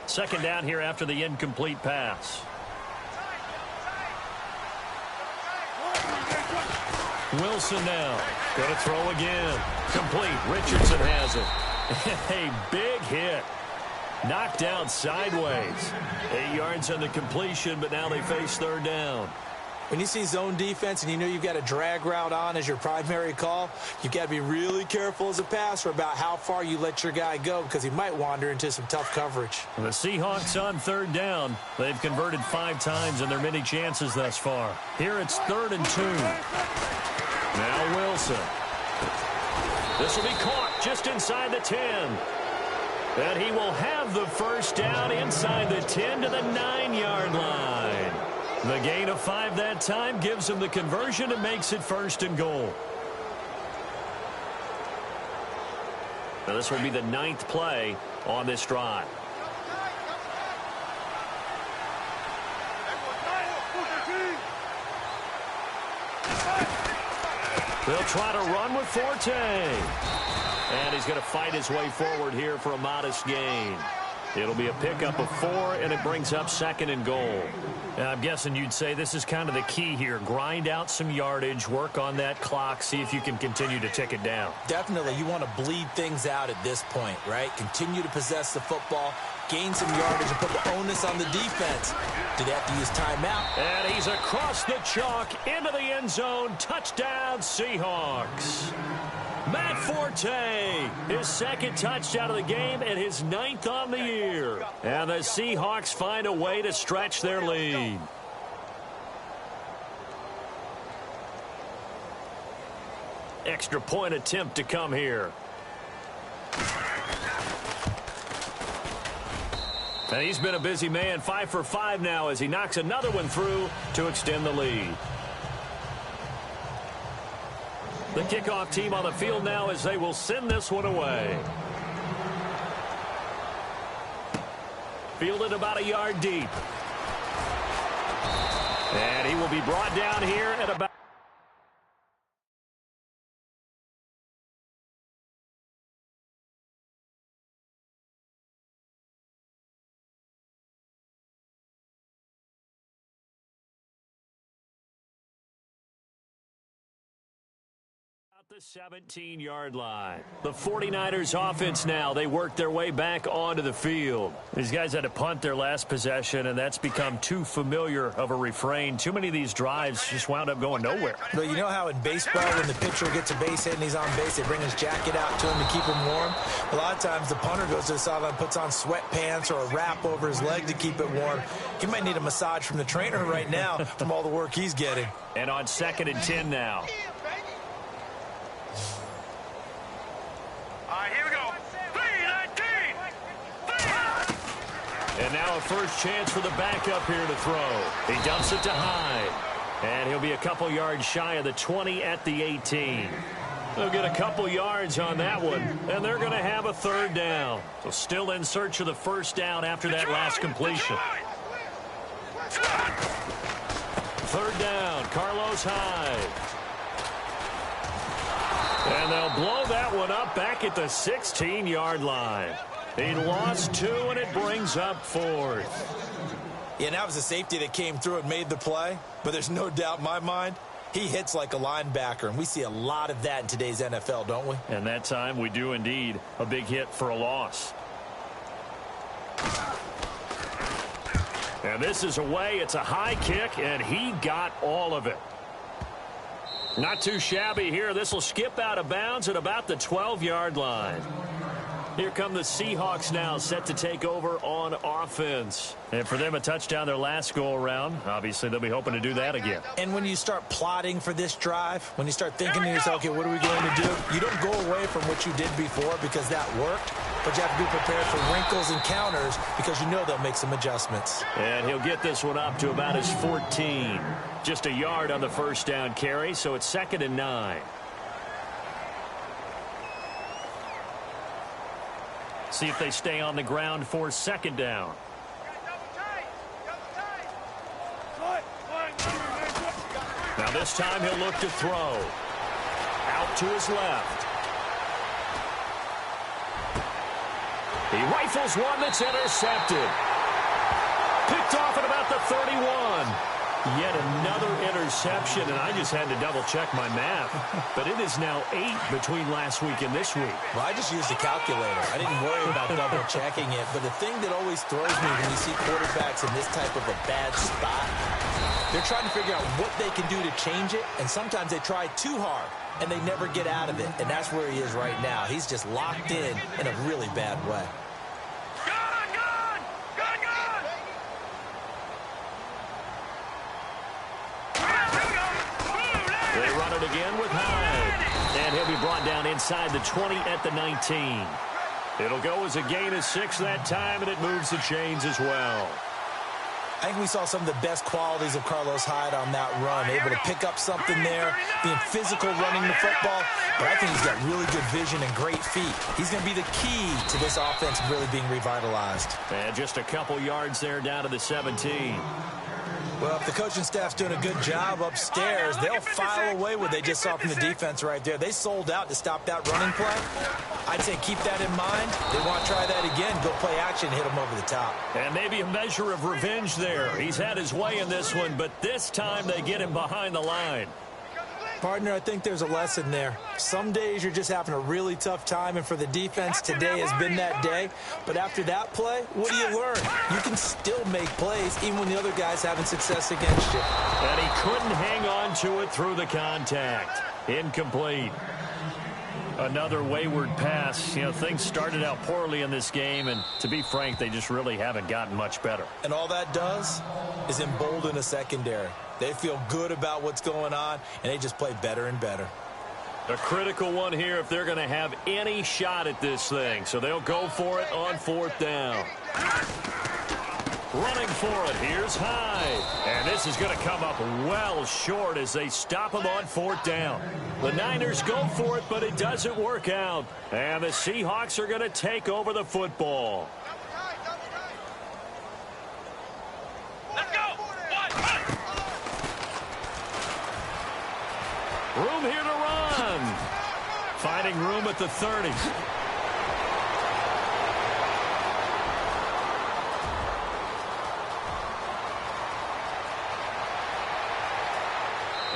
Second down here after the incomplete pass. Wilson now. Going to throw again. Complete. Richardson has it. A big hit. Knocked down sideways. 8 yards on the completion, but now they face 3rd down. When you see zone defense and you know you've got a drag route on as your primary call, you've got to be really careful as a passer about how far you let your guy go, because he might wander into some tough coverage. The Seahawks on 3rd down. They've converted 5 times in their many chances thus far. Here it's 3rd and 2. Now Wilson. This will be caught just inside the 10. And he will have the 1st down inside the 10 to the 9-yard line. The gain of 5 that time gives him the conversion and makes it 1st and goal. Now this will be the 9th play on this drive. They'll try to run with Forte. And he's going to fight his way forward here for a modest gain. It'll be a pickup of 4, and it brings up 2nd and goal. Now, I'm guessing you'd say this is kind of the key here. Grind out some yardage, work on that clock, see if you can continue to tick it down. Definitely. You want to bleed things out at this point, right? Continue to possess the football, gain some yardage, and put the onus on the defense. Do they have to use timeout? And he's across the chalk into the end zone. Touchdown, Seahawks. Matt Forte, his 2nd touchdown of the game and his 9th on the year. And the Seahawks find a way to stretch their lead. Extra point attempt to come here. And he's been a busy man, 5 for 5 now as he knocks another one through to extend the lead. The kickoff team on the field now as they will send this one away. Fielded about a yard deep. And he will be brought down here at about... the 17-yard line. The 49ers offense now, they work their way back onto the field. These guys had to punt their last possession, and that's become too familiar of a refrain. Too many of these drives just wound up going nowhere. But you know how in baseball, when the pitcher gets a base hit and he's on base, they bring his jacket out to him to keep him warm? A lot of times the punter goes to the sideline, puts on sweatpants or a wrap over his leg to keep it warm. He might need a massage from the trainer right now from all the work he's getting. And on 2nd and 10 now. And now a first chance for the backup here to throw. He dumps it to Hyde. And he'll be a couple yards shy of the 20 at the 18. They'll get a couple yards on that one, and they're going to have a 3rd down. So still in search of the 1st down after that last completion. 3rd down, Carlos Hyde. And they'll blow that one up back at the 16-yard line. He lost 2, and it brings up 4th. Yeah, and that was a safety that came through and made the play. But there's no doubt in my mind, he hits like a linebacker. And we see a lot of that in today's NFL, don't we? And that time we do indeed. A big hit for a loss. And this is away. It's a high kick, and he got all of it. Not too shabby here. This will skip out of bounds at about the 12-yard line. Here come the Seahawks now, set to take over on offense. And for them, a touchdown their last go-around. Obviously, they'll be hoping to do that again. And when you start plotting for this drive, when you start thinking to yourself, okay, what are we going to do? You don't go away from what you did before because that worked, but you have to be prepared for wrinkles and counters because you know they'll make some adjustments. And he'll get this one up to about his 14. Just a yard on the 1st down carry, so it's 2nd and 9. See if they stay on the ground for 2nd down. Now this time he'll look to throw. Out to his left. He rifles one that's intercepted. Picked off at about the 31. Yet another interception, and I just had to double-check my math. But it is now 8 between last week and this week. Well, I just used a calculator. I didn't worry about double-checking it. But the thing that always throws me when you see quarterbacks in this type of a bad spot, they're trying to figure out what they can do to change it, and sometimes they try too hard, and they never get out of it. And that's where he is right now. He's just locked in a really bad way. They run it again with Hyde. And he'll be brought down inside the 20 at the 19. It'll go as a gain of 6 that time, and it moves the chains as well. I think we saw some of the best qualities of Carlos Hyde on that run. Able to pick up something there, being physical running the football. But I think he's got really good vision and great feet. He's going to be the key to this offense really being revitalized. And just a couple yards there down to the 17. Well, if the coaching staff's doing a good job upstairs, they'll file away what they just saw from the defense right there. They sold out to stop that running play. I'd say keep that in mind. They want to try that again, go play action, hit them over the top. And maybe a measure of revenge there. He's had his way in this one, but this time they get him behind the line. Partner, I think there's a lesson there. Some days you're just having a really tough time, and for the defense, today has been that day. But after that play, what do you learn? You can still make plays even when the other guy's having success against you. And he couldn't hang on to it through the contact. Incomplete. Another wayward pass. You know, things started out poorly in this game, and to be frank, they just really haven't gotten much better. And all that does is embolden a secondary. They feel good about what's going on, and they just play better and better. A critical one here if they're going to have any shot at this thing. So they'll go for it on 4th down. Running for it, here's Hyde. And this is going to come up well short as they stop him on 4th down. The Niners go for it, but it doesn't work out. And the Seahawks are going to take over the football. Let's go. Room here to run. Finding room at the 30.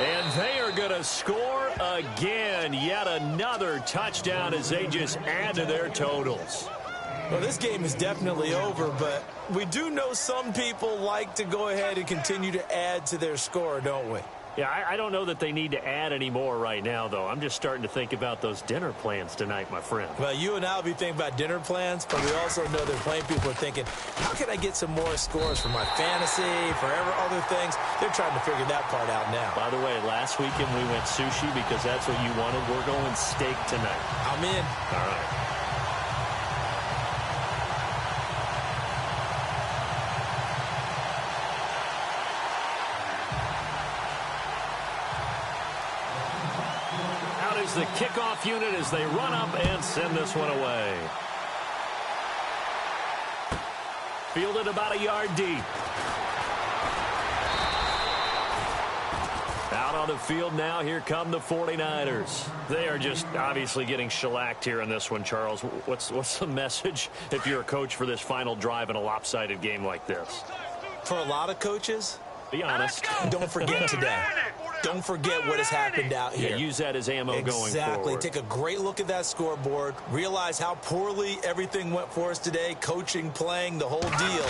And they are going to score again. Yet another touchdown as they just add to their totals. Well, this game is definitely over, but we do know some people like to go ahead and continue to add to their score, don't we? Yeah, I don't know that they need to add any more right now, though. I'm just starting to think about those dinner plans tonight, my friend. Well, you and I will be thinking about dinner plans, but we also know that plenty of people are thinking, how can I get some more scores for my fantasy, for other things? They're trying to figure that part out now. By the way, last weekend we went sushi because that's what you wanted. We're going steak tonight. I'm in. All right. The kickoff unit as they run up and send this one away. Fielded about a yard deep. Out on the field now, here come the 49ers. They are just obviously getting shellacked here in this one, Charles. What's the message if you're a coach for this final drive in a lopsided game like this? For a lot of coaches, be honest. Don't forget today. Don't forget what has happened out here. Yeah, use that as ammo going forward. Exactly. Take a great look at that scoreboard. Realize how poorly everything went for us today. Coaching, playing, the whole deal.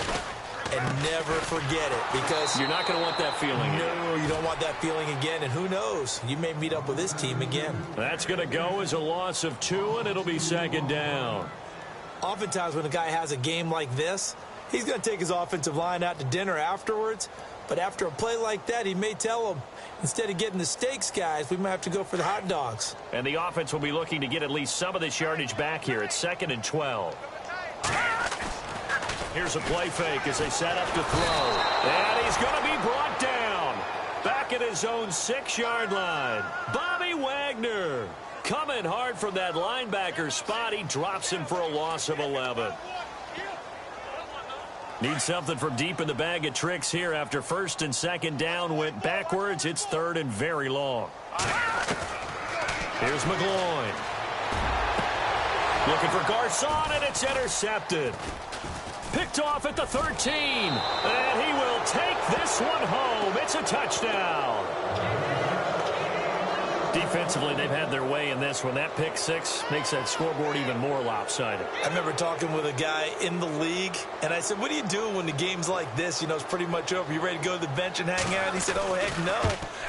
And never forget it, because you're not going to want that feeling. No, you don't want that feeling again. And who knows? You may meet up with this team again. That's going to go as a loss of 2, and it'll be 2nd down. Oftentimes when a guy has a game like this, he's going to take his offensive line out to dinner afterwards. But after a play like that, he may tell them, instead of getting the steaks, guys, we might have to go for the hot dogs. And the offense will be looking to get at least some of this yardage back here. It's 2nd and 12. Here's a play fake as they set up to throw. And he's going to be brought down. Back at his own 6-yard line. Bobby Wagner coming hard from that linebacker spot. He drops him for a loss of 11. Need something from deep in the bag of tricks here after 1st and 2nd down went backwards. It's 3rd and very long. Here's McGloin. Looking for Garcon, and it's intercepted. Picked off at the 13. And he will take this one home. It's a touchdown. Defensively, they've had their way in this one. That pick 6 makes that scoreboard even more lopsided. I remember talking with a guy in the league, and I said, what do you do when the game's like this? You know, it's pretty much over. You ready to go to the bench and hang out? And he said, oh, heck no.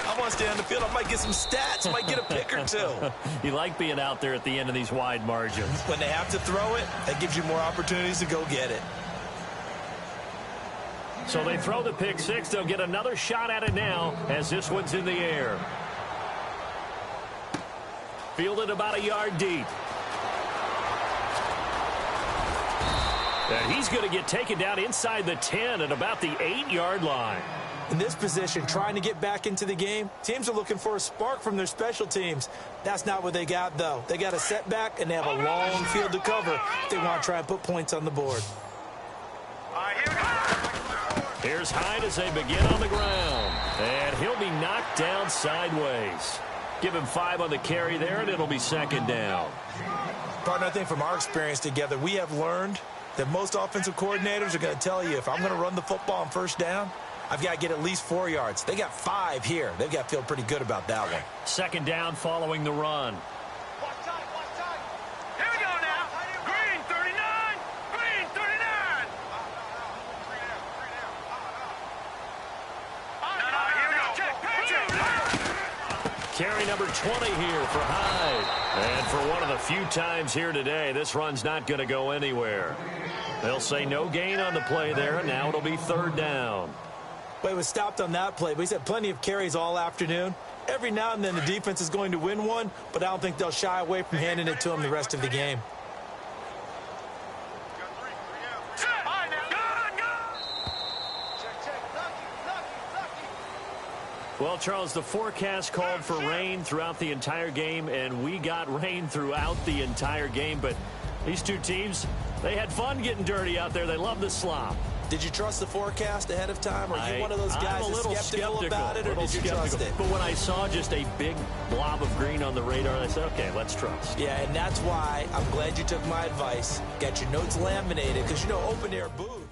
I want to stay on the field. I might get some stats. I might get a pick or 2. You like being out there at the end of these wide margins. When they have to throw it, that gives you more opportunities to go get it. So they throw the pick 6. They'll get another shot at it now as this one's in the air. Fielded about a yard deep. And he's going to get taken down inside the 10 at about the 8-yard line. In this position, trying to get back into the game, teams are looking for a spark from their special teams. That's not what they got, though. They got a setback, and they have a long field to cover if they want to try and put points on the board. Here's Hyde as they begin on the ground. And he'll be knocked down sideways. Give him 5 on the carry there, and it'll be 2nd down. Partner, I think from our experience together, we have learned that most offensive coordinators are going to tell you, if I'm going to run the football on 1st down, I've got to get at least 4 yards. They got 5 here. They've got to feel pretty good about that one. 2nd down following the run. Here we go now. Green 39. Green 39. Here we go. Check. Carry number 20 here for Hyde. And for one of the few times here today, this run's not going to go anywhere. They'll say no gain on the play there, and now it'll be 3rd down. Well, it was stopped on that play, but he's had plenty of carries all afternoon. Every now and then the defense is going to win one, but I don't think they'll shy away from handing it to him the rest of the game. Well, Charles, the forecast called for rain throughout the entire game, and we got rain throughout the entire game. But these two teams, they had fun getting dirty out there. They love the slop. Did you trust the forecast ahead of time? Are you one of those guys that's skeptical about it, or did you trust it? But when I saw just a big blob of green on the radar, I said, okay, let's trust. Yeah, and that's why I'm glad you took my advice. Got your notes laminated, because, you know, open-air booth.